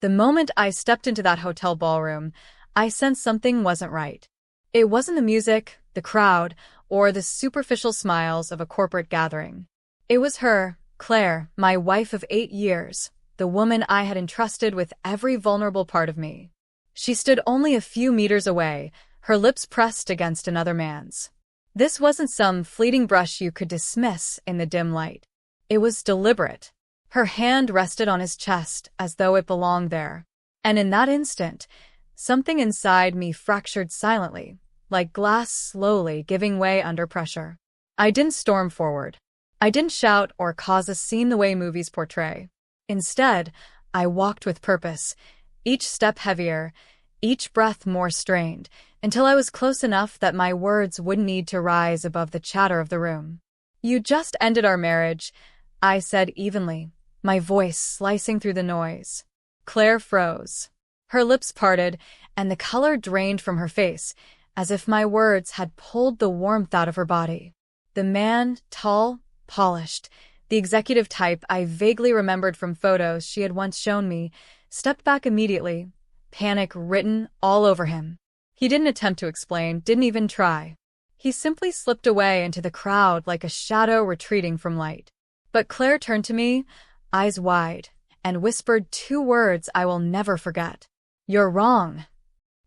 The moment I stepped into that hotel ballroom, I sensed something wasn't right. It wasn't the music, the crowd, or the superficial smiles of a corporate gathering. It was her, Claire, my wife of 8 years, the woman I had entrusted with every vulnerable part of me. She stood only a few meters away, her lips pressed against another man's. This wasn't some fleeting brush you could dismiss in the dim light. It was deliberate. Her hand rested on his chest as though it belonged there. And in that instant, something inside me fractured silently, like glass slowly giving way under pressure. I didn't storm forward. I didn't shout or cause a scene the way movies portray. Instead, I walked with purpose, each step heavier, each breath more strained, until I was close enough that my words wouldn't need to rise above the chatter of the room. "You just ended our marriage," I said evenly, my voice slicing through the noise. Claire froze. Her lips parted, and the color drained from her face, as if my words had pulled the warmth out of her body. The man, tall, polished, the executive type I vaguely remembered from photos she had once shown me, stepped back immediately, panic written all over him. He didn't attempt to explain, didn't even try. He simply slipped away into the crowd like a shadow retreating from light. But Claire turned to me, eyes wide, and whispered 2 words I will never forget. "You're wrong."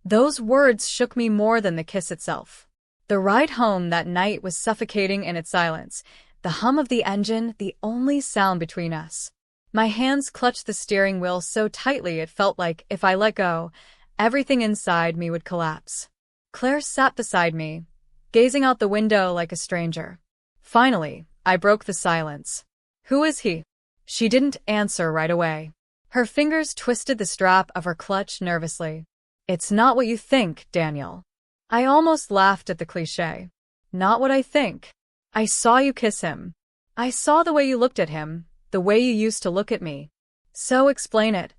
Those words shook me more than the kiss itself. The ride home that night was suffocating in its silence, the hum of the engine the only sound between us. My hands clutched the steering wheel so tightly it felt like if I let go, everything inside me would collapse. Claire sat beside me, gazing out the window like a stranger. Finally, I broke the silence. "Who is he?" She didn't answer right away. Her fingers twisted the strap of her clutch nervously. "It's not what you think, Daniel." I almost laughed at the cliché. "Not what I think. I saw you kiss him. I saw the way you looked at him, the way you used to look at me." "So explain it."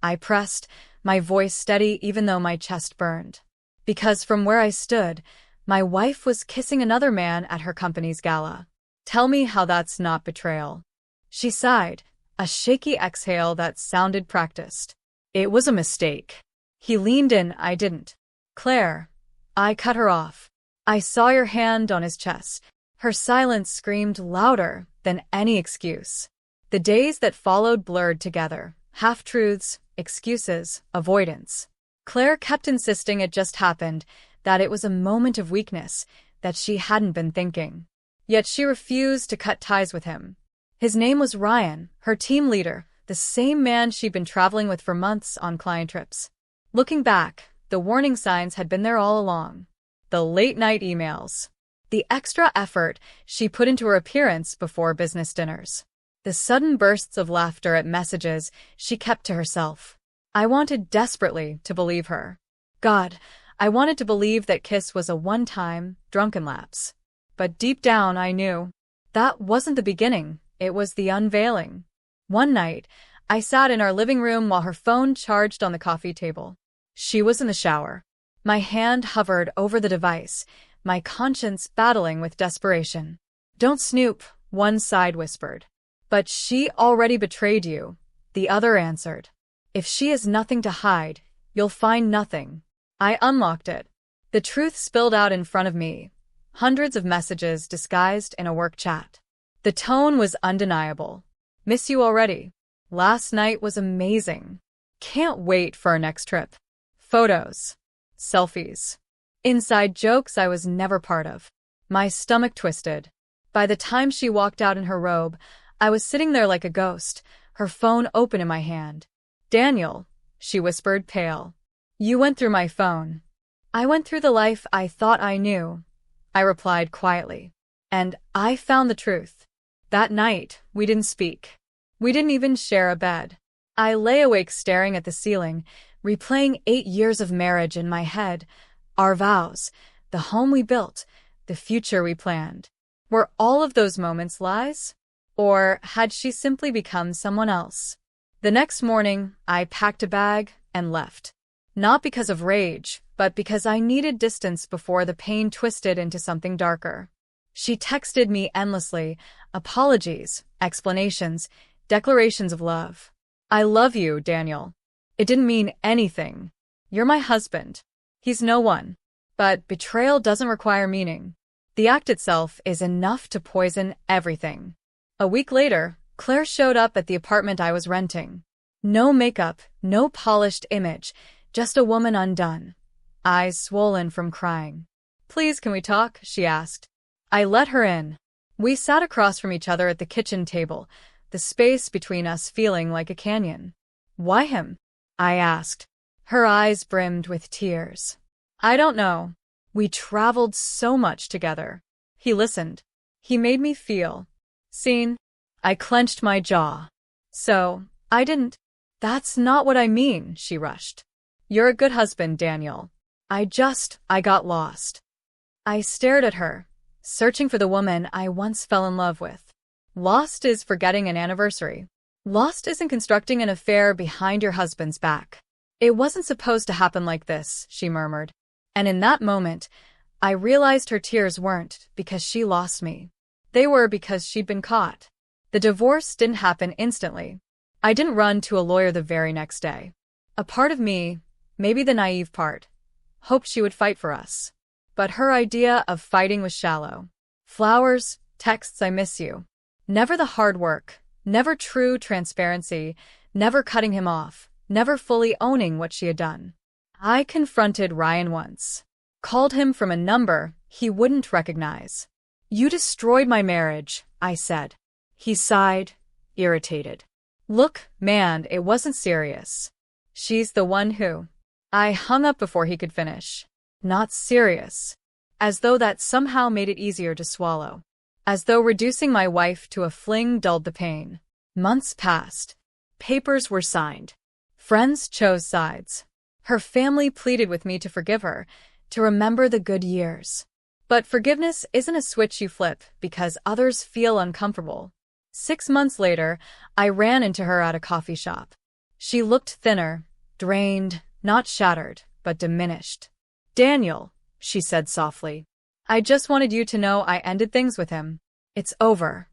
I pressed, my voice steady even though my chest burned. "Because from where I stood, my wife was kissing another man at her company's gala." "Tell me how that's not betrayal." She sighed, a shaky exhale that sounded practiced. "It was a mistake." He leaned in, I didn't. "Claire." I cut her off. "I saw your hand on his chest." Her silence screamed louder than any excuse. The days that followed blurred together, half-truths, excuses, avoidance. Claire kept insisting it just happened, that it was a moment of weakness, that she hadn't been thinking. Yet she refused to cut ties with him. His name was Ryan, her team leader, the same man she'd been traveling with for months on client trips. Looking back, the warning signs had been there all along. The late-night emails. The extra effort she put into her appearance before business dinners. The sudden bursts of laughter at messages she kept to herself. I wanted desperately to believe her. God, I wanted to believe that kiss was a one-time, drunken lapse. But deep down I knew. That wasn't the beginning, it was the unveiling. One night, I sat in our living room while her phone charged on the coffee table. She was in the shower. My hand hovered over the device, my conscience battling with desperation. "Don't snoop," one side whispered. "But she already betrayed you," the other answered. "If she has nothing to hide, you'll find nothing." I unlocked it. The truth spilled out in front of me. Hundreds of messages disguised in a work chat. The tone was undeniable. "Miss you already. Last night was amazing. Can't wait for our next trip." Photos. Selfies. Inside jokes I was never part of. My stomach twisted. By the time she walked out in her robe, I was sitting there like a ghost, her phone open in my hand. "Daniel," she whispered, pale. "You went through my phone." "I went through the life I thought I knew," I replied quietly. "And I found the truth." That night, we didn't speak. We didn't even share a bed. I lay awake staring at the ceiling, replaying 8 years of marriage in my head. Our vows, the home we built, the future we planned. Were all of those moments lies? Or had she simply become someone else? The next morning, I packed a bag and left. Not because of rage, but because I needed distance before the pain twisted into something darker. She texted me endlessly, apologies, explanations, declarations of love. "I love you, Daniel." It didn't mean anything. You're my husband. He's no one. But betrayal doesn't require meaning. The act itself is enough to poison everything. A week later, Claire showed up at the apartment I was renting. No makeup, no polished image, just a woman undone, eyes swollen from crying. "Please, can we talk?" she asked. I let her in. We sat across from each other at the kitchen table, the space between us feeling like a canyon. "Why him?" I asked. Her eyes brimmed with tears. "I don't know. We traveled so much together." He listened. He made me feel seen. I clenched my jaw. "So, I didn't." "That's not what I mean," she rushed. "You're a good husband, Daniel. I got lost." I stared at her, searching for the woman I once fell in love with. Lost is forgetting an anniversary. Lost isn't constructing an affair behind your husband's back. "It wasn't supposed to happen like this," she murmured. And in that moment, I realized her tears weren't because she lost me. They were because she'd been caught. The divorce didn't happen instantly. I didn't run to a lawyer the very next day. A part of me, maybe the naive part, hoped she would fight for us. But her idea of fighting was shallow. Flowers, texts, "I miss you." Never the hard work, never true transparency, never cutting him off, never fully owning what she had done. I confronted Ryan once. Called him from a number he wouldn't recognize. "You destroyed my marriage," I said. He sighed, irritated. "Look, man, it wasn't serious." "She's the one who—" I hung up before he could finish. "Not serious." As though that somehow made it easier to swallow. As though reducing my wife to a fling dulled the pain. Months passed. Papers were signed. Friends chose sides. Her family pleaded with me to forgive her, to remember the good years. But forgiveness isn't a switch you flip because others feel uncomfortable. 6 months later, I ran into her at a coffee shop. She looked thinner, drained, not shattered, but diminished. "Daniel," she said softly, "I just wanted you to know I ended things with him. It's over."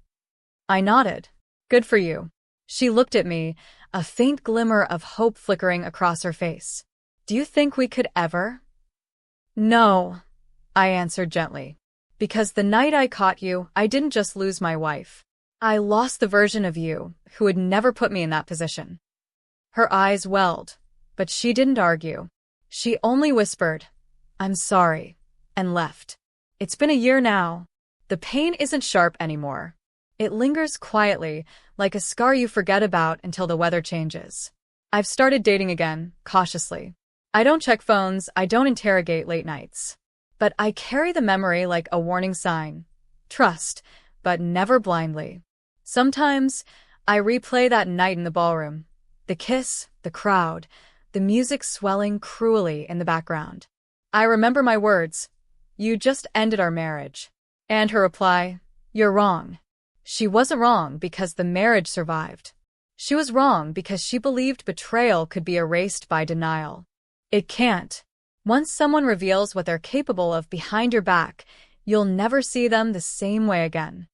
I nodded. "Good for you." She looked at me, a faint glimmer of hope flickering across her face. "Do you think we could ever?" "No," I answered gently. "Because the night I caught you, I didn't just lose my wife. I lost the version of you who would never put me in that position." Her eyes welled, but she didn't argue. She only whispered, "I'm sorry," and left. It's been a year now. The pain isn't sharp anymore. It lingers quietly, like a scar you forget about until the weather changes. I've started dating again, cautiously. I don't check phones, I don't interrogate late nights. But I carry the memory like a warning sign. Trust, but never blindly. Sometimes, I replay that night in the ballroom. The kiss, the crowd, the music swelling cruelly in the background. I remember my words, "You just ended our marriage." And her reply, "You're wrong." She wasn't wrong because the marriage survived. She was wrong because she believed betrayal could be erased by denial. It can't. Once someone reveals what they're capable of behind your back, you'll never see them the same way again.